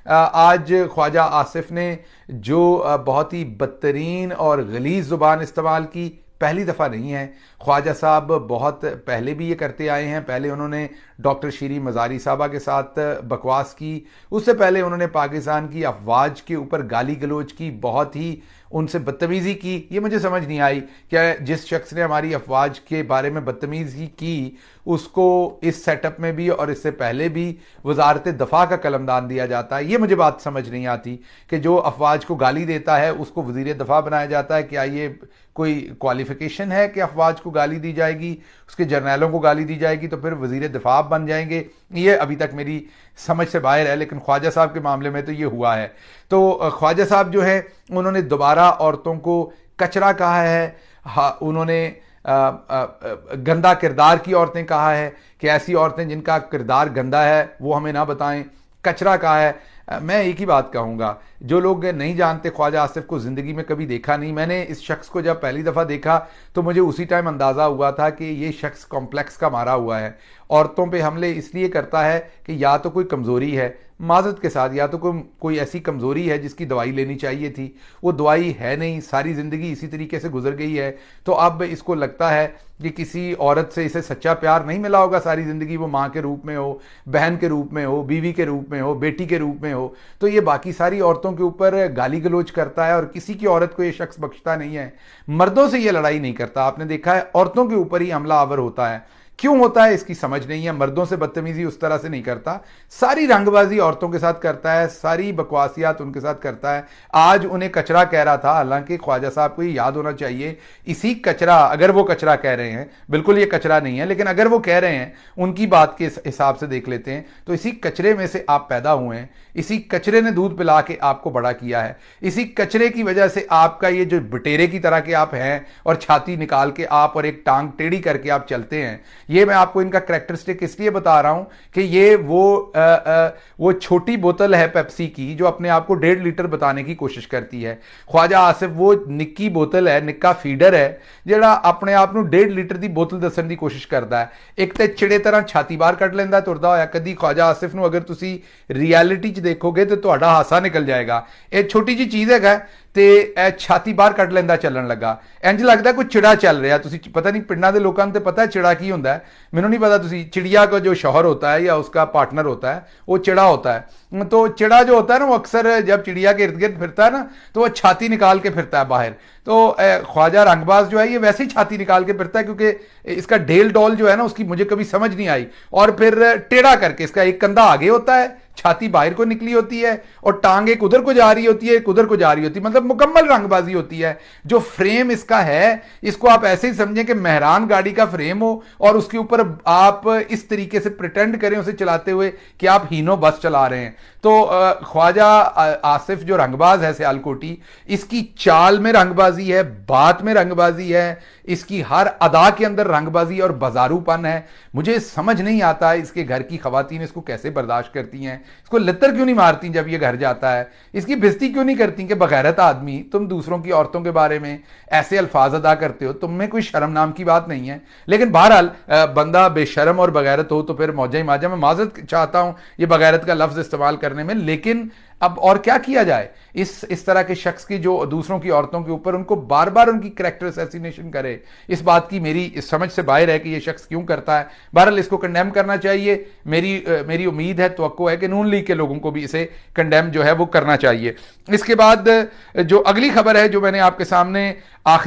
आज ख्वाजा आसिफ ने जो बहुत ही बदतरीन और गलीज़ ज़ुबान इस्तेमाल की, पहली दफ़ा नहीं है। ख्वाजा साहब बहुत पहले भी ये करते आए हैं। पहले उन्होंने डॉक्टर शीरी मज़ारी साहबा के साथ बकवास की, उससे पहले उन्होंने पाकिस्तान की अफवाज के ऊपर गाली गलोच की, बहुत ही उनसे बदतमीज़ी की। ये मुझे समझ नहीं आई कि जिस शख्स ने हमारी अफवाज के बारे में बदतमीज़ी की उसको इस सेटअप में भी और इससे पहले भी वजारत दफ़ा का कलमदान दिया जाता है। ये मुझे बात समझ नहीं आती कि जो अफवाज को गाली देता है उसको वज़ीर दफ़ा बनाया जाता है। क्या ये कोई क्वालिफिकेशन है कि अफवाज को गाली दी जाएगी, उसके जर्नैलों को गाली दी जाएगी तो फिर वज़ीर दफ़ा बन जाएंगे? ये अभी तक मेरी समझ से बाहर है। लेकिन ख्वाजा साहब के मामले में तो ये हुआ है। तो ख्वाजा साहब जो है उन्होंने दोबारा औरतों को कचरा कहा है। हाँ, उन्होंने गंदा किरदार की औरतें कहा है कि ऐसी औरतें जिनका किरदार गंदा है वो हमें ना बताएं। कचरा कहा है। मैं एक ही बात कहूँगा, जो लोग नहीं जानते, ख्वाजा आसिफ को ज़िंदगी में कभी देखा नहीं, मैंने इस शख्स को जब पहली दफ़ा देखा तो मुझे उसी टाइम अंदाज़ा हुआ था कि ये शख्स कॉम्प्लेक्स का मारा हुआ है। औरतों पे हमले इसलिए करता है कि या तो कोई कमज़ोरी है, माजरत के साथ, या तो कोई ऐसी कमज़ोरी है जिसकी दवाई लेनी चाहिए थी, वो दवाई है नहीं, सारी ज़िंदगी इसी तरीके से गुजर गई है। तो अब इसको लगता है कि किसी औरत से इसे सच्चा प्यार नहीं मिला होगा सारी ज़िंदगी, वो माँ के रूप में हो, बहन के रूप में हो, बीवी के रूप में हो, बेटी के रूप में हो, तो ये बाकी सारी औरतों के ऊपर गाली गलोच करता है और किसी की औरत को ये शख्स बख्शता नहीं है। मर्दों से ये लड़ाई नहीं करता, आपने देखा है, औरतों के ऊपर ही हमला आवर होता है। क्यों होता है इसकी समझ नहीं है। मर्दों से बदतमीजी उस तरह से नहीं करता, सारी रंगबाजी औरतों के साथ करता है, सारी बकवासियात उनके साथ करता है। आज उन्हें कचरा कह रहा था, हालांकि ख्वाजा साहब को ये याद होना चाहिए, इसी कचरा, अगर वो कचरा कह रहे हैं, बिल्कुल ये कचरा नहीं है, लेकिन अगर वो कह रहे हैं, उनकी बात के हिसाब से देख लेते हैं तो इसी कचरे में से आप पैदा हुए हैं, इसी कचरे ने दूध पिला के आपको बड़ा किया है, इसी कचरे की वजह से आपका ये जो बटेरे की तरह के आप हैं और छाती निकाल के आप और एक टांग टेढ़ी करके आप चलते हैं। ये मैं आपको इनका कैरेक्टरिस्टिक इसलिए बता रहा हूं कि ये वो छोटी बोतल है पेप्सी की जो अपने आप को 1.5 लीटर बताने की कोशिश करती है। ख्वाजा आसिफ वो निक्की बोतल है, निक्का फीडर है ਜਿਹੜਾ अपने आप ਨੂੰ 1.5 ਲੀਟਰ ਦੀ ਬੋਤਲ ਦੱਸਣ ਦੀ ਕੋਸ਼ਿਸ਼ ਕਰਦਾ ਹੈ। ਇੱਕ ਤੇ ਚਿੜੇ ਤਰ੍ਹਾਂ ਛਾਤੀ ਬਾਹਰ ਕੱਢ ਲੈਂਦਾ ਤੁਰਦਾ ਹੋਇਆ। ਕਦੀ ख्वाजा आसिफ ਨੂੰ ਅਗਰ ਤੁਸੀਂ ਰਿਐਲਿਟੀ 'ਚ ਦੇਖੋਗੇ ਤੇ ਤੁਹਾਡਾ ਹਾਸਾ ਨਿਕਲ ਜਾਏਗਾ। ਇਹ ਛੋਟੀ ਜੀ ਚੀਜ਼ ਹੈਗਾ ਤੇ ਇਹ ਛਾਤੀ ਬਾਹਰ ਕੱਢ ਲੈਂਦਾ ਚੱਲਣ ਲੱਗਾ, ਇੰਜ ਲੱਗਦਾ ਕੋਈ चिड़ा चल रहा। ਤੁਸੀਂ पता नहीं ਪਿੰਡਾਂ ਦੇ ਲੋਕਾਂ ਨੂੰ ਤੇ पता है चिड़ा की ਹੁੰਦਾ है, मैनू नहीं पता। ਤੁਸੀਂ चिड़िया का जो शौहर होता है या उसका पार्टनर होता है वो चिड़ा होता है। तो चिड़ा जो होता है ना वो अक्सर जब चिड़िया के इर्द गिर्द फिरता है ना तो वो छाती निकाल के फिरता है बाहर। तो ख्वाजा रंगबाज जो है ये वैसे ही छाती निकाल के फिरता है, क्योंकि इसका ढेल डॉल जो है ना उसकी मुझे कभी समझ नहीं आई। और फिर टेढ़ा करके इसका एक कंधा आगे होता है, छाती बाहर को निकली होती है और टांग एक उधर को जा रही होती है, एक उधर को जा रही होती है, मतलब मुकम्मल रंगबाजी होती है। जो फ्रेम इसका है इसको आप ऐसे ही समझें कि मेहरान गाड़ी का फ्रेम हो और उसके ऊपर आप इस तरीके से प्रिटेंड करें उसे चलाते हुए कि आप हीनो बस चला रहे हैं। तो ख्वाजा आसिफ जो रंगबाज है सियालकोटी, इसकी चाल में रंगबाजी है, बात में रंगबाजी है, इसकी हर अदा के अंदर रंगबाजी और बाजारूपन है। मुझे समझ नहीं आता इसके घर की खवातीन इसको कैसे बर्दाश्त करती हैं, इसको लत्तर क्यों नहीं मारती जब ये घर जाता है, इसकी बेइज्जती क्यों नहीं करती कि बगैरत आदमी तुम दूसरों की औरतों के बारे में ऐसे अल्फाज अदा करते हो, तुम में कोई शर्म नाम की बात नहीं है। लेकिन बहरहाल बंदा बेशरम और बगैरत हो तो फिर मौजा ही माजा। मैं माजरत चाहता हूं ये बगैरत का लफ्ज इस्तेमाल करने में, लेकिन अब और क्या किया जाए इस तरह के शख्स की जो दूसरों की औरतों के ऊपर उनको बार बार उनकी कैरेक्टर असैसिनेशन करे। इस बात की मेरी समझ से बाहर है कि ये शख्स क्यों करता है। बहरहाल इसको कंडेम करना चाहिए। मेरी उम्मीद है, तवक्को है कि नून लीग के लोगों को भी इसे कंडेम जो है वो करना चाहिए। इसके बाद जो अगली खबर है जो मैंने आपके सामने आखिर